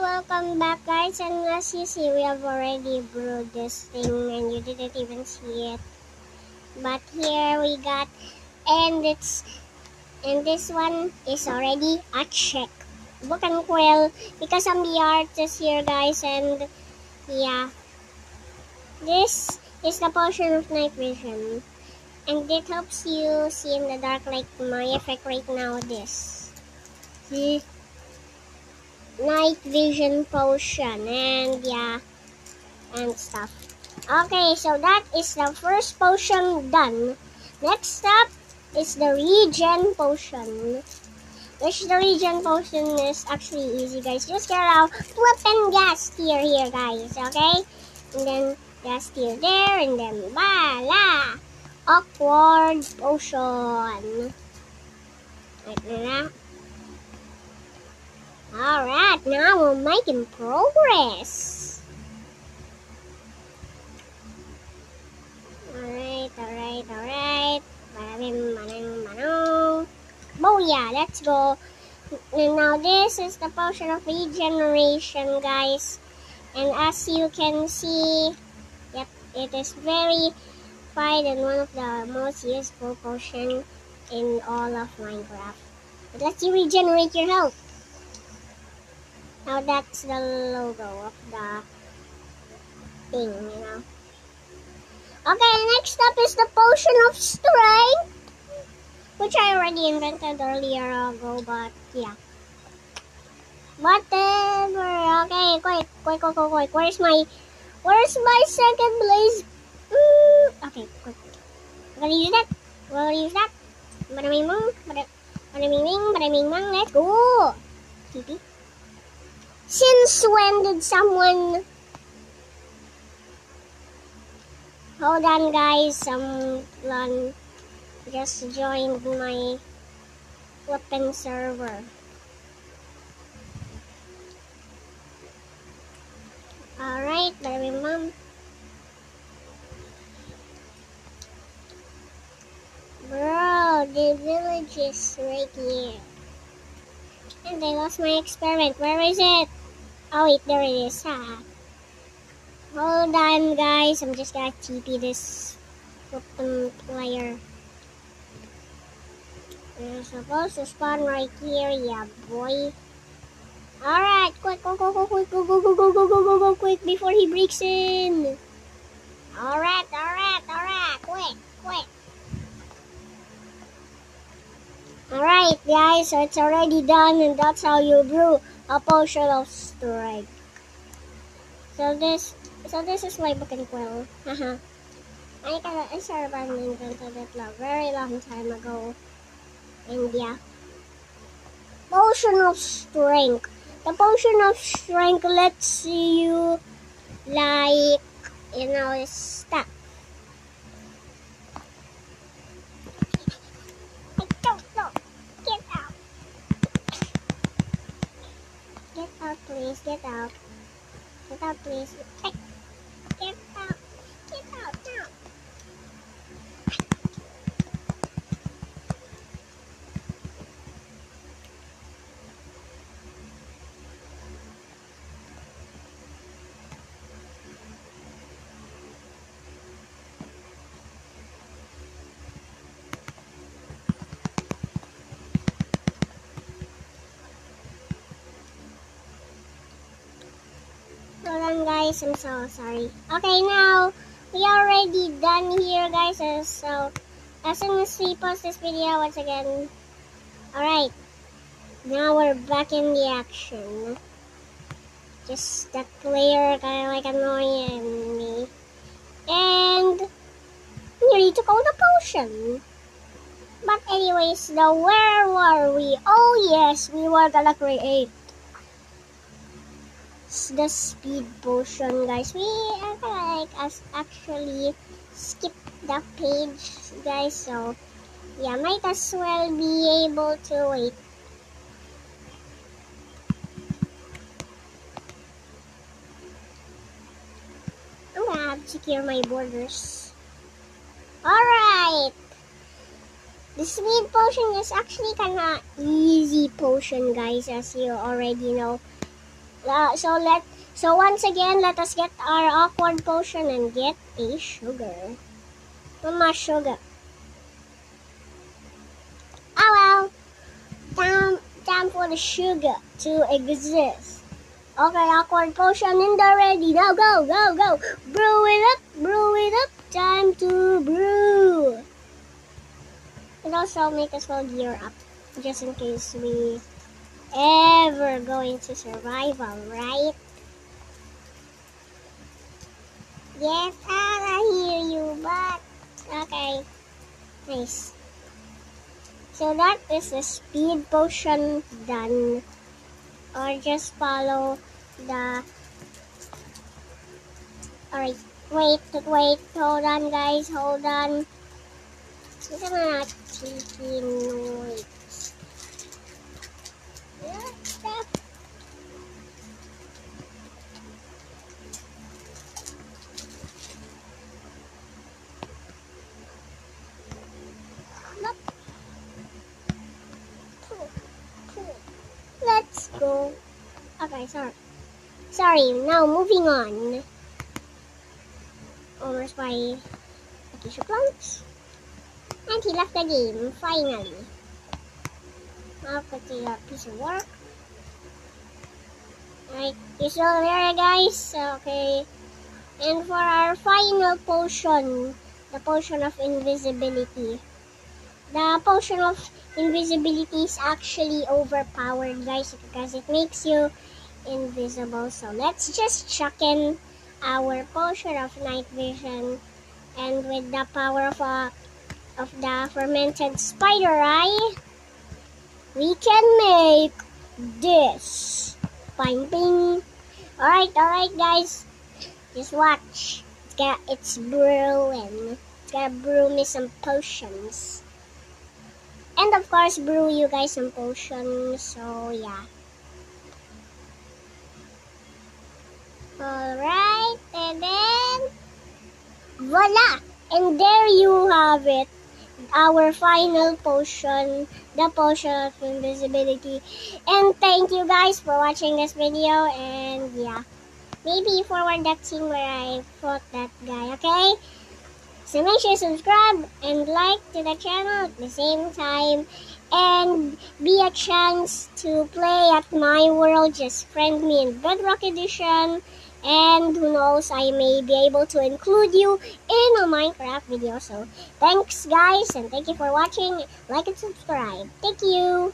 welcome back guys, and as you see we have already brewed this thing and you didn't even see it, but here we got, and this one is already a check book and quill because I'm the artist here guys. And yeah, this is the potion of night vision, and it helps you see in the dark like my effect right now. This see, night vision potion, and yeah, and stuff. Okay, so that is the first potion done. Next up is the regen potion. Which the regen potion is actually easy guys. Just get out, flip and gas tier here guys, okay? And then gas tier there, and then voila! Awkward potion. Like that. Alright, now we're making progress. Alright. Booyah, let's go. And now this is the potion of regeneration, guys. And as you can see, yep, it is very fine and one of the most useful potion in all of Minecraft. It lets you regenerate your health. Now that's the logo of the thing, you know. Okay, next up is the potion of strength, which I already invented earlier ago, but yeah. Whatever. Okay, quick. Where's my second blaze? Okay, quick. We're gonna use that. Bada-bing, bada-bing, let's go. TP. Since when did someone... Hold on guys, someone just joined my weapon server. Alright, bada-bing. Bro, the village is right here. And I lost my experiment. Where is it? Oh wait, there it is. Hold on guys, I'm just gonna TP this weapon player. You're supposed to spawn right here, yeah boy. Alright, quick, go, quick before he breaks in. Alright, quick. Alright guys, so it's already done, and that's how you brew a potion of strength. So this is my book and quill. I started invented it a very long time ago. And yeah. Potion of strength. The potion of strength lets you like, you know, stuff. Get out, please. Get out, please. Hey, get out now. Hold on guys, I'm so sorry. Okay, now we already done here guys, so as soon as we post this video once again. Alright, now we're back in the action. Just that player kinda like annoying me. And nearly took all the potion. But anyways, where were we? Oh yes, we were gonna create the speed potion guys. We actually skip the page guys, so yeah, might as well be able to wait. I'm gonna have to secure my borders. Alright, the speed potion is actually kinda easy potion guys, as you already know. So once again, let us get our awkward potion and get a sugar. Mama, sugar. Oh well. Time for the sugar to exist. Okay, awkward potion in the ready. Now go. Brew it up. Time to brew. And also make us all gear up, just in case we ever go into survival, right? Yes, I hear you, but okay, nice. So that is the speed potion done. Or just follow the... Alright, wait, hold on guys, hold on. Isa mga chicken noise. Stop. Let's go. Okay, sorry, now moving on. Almost by tissue plants. And he left the game, finally. I'll put a piece of work. Alright, you still there guys? Okay. And for our final potion, the potion of invisibility. The potion of invisibility is actually overpowered guys because it makes you invisible. So let's just chuck in our potion of night vision, and with the power of the fermented spider eye, we can make this. Bing bing. Alright guys, just watch. It's brewing. It's gonna brew me some potions. And of course, brew you guys some potions. So yeah. Alright, and then voila! And there you have it. Our final potion, the potion of invisibility. And thank you guys for watching this video. And yeah, maybe forward that scene where I fought that guy, okay? So make sure to subscribe and like to the channel at the same time, and be a chance to play at my world. Just friend me in Bedrock Edition, and who knows, I may be able to include you in a Minecraft video. So thanks guys, and thank you for watching. Like and subscribe. Thank you.